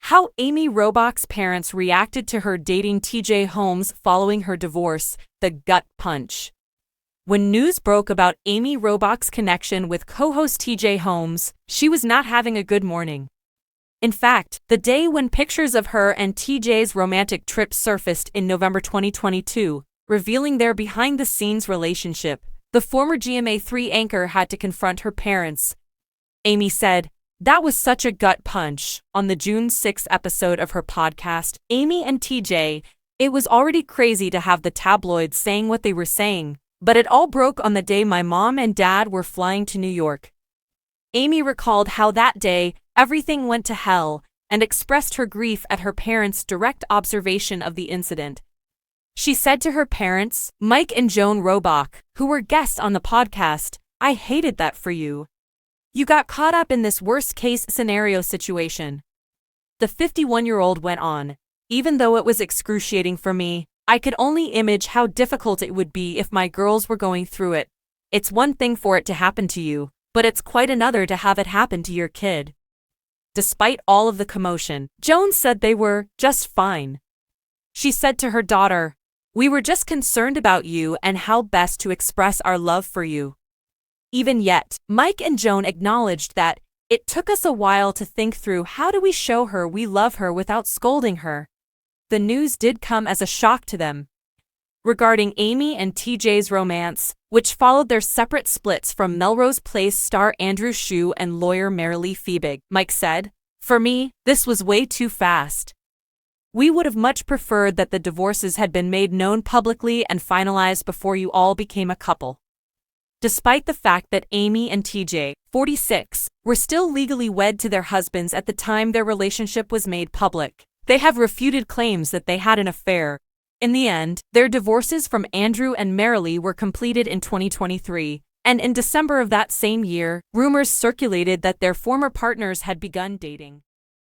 How Amy Robach's parents reacted to her dating TJ Holmes following her divorce, the gut punch. When news broke about Amy Robach's connection with co-host TJ Holmes, she was not having a good morning. In fact, the day when pictures of her and TJ's romantic trip surfaced in November 2022, revealing their behind-the-scenes relationship, the former GMA3 anchor had to confront her parents. Amy said, "That was such a gut punch." On the June 6 episode of her podcast, Amy and TJ, it was already crazy to have the tabloids saying what they were saying, but it all broke on the day my mom and dad were flying to New York. Amy recalled how that day, everything went to hell, and expressed her grief at her parents' direct observation of the incident. She said to her parents, Mike and Joan Robach, who were guests on the podcast, "I hated that for you. You got caught up in this worst-case scenario situation." The 51-year-old went on, "Even though it was excruciating for me, I could only imagine how difficult it would be if my girls were going through it. It's one thing for it to happen to you, but it's quite another to have it happen to your kid." Despite all of the commotion, Joan said they were just fine. She said to her daughter, "We were just concerned about you and how best to express our love for you." Even yet, Mike and Joan acknowledged that it took us a while to think through how do we show her we love her without scolding her. The news did come as a shock to them. Regarding Amy and TJ's romance, which followed their separate splits from Melrose Place star Andrew Shue and lawyer Marilee Fiebig, Mike said, "For me, this was way too fast. We would have much preferred that the divorces had been made known publicly and finalized before you all became a couple." Despite the fact that Amy and TJ, 46, were still legally wed to their husbands at the time their relationship was made public, they have refuted claims that they had an affair. In the end, their divorces from Andrew and Marilee were completed in 2023, and in December of that same year, rumors circulated that their former partners had begun dating.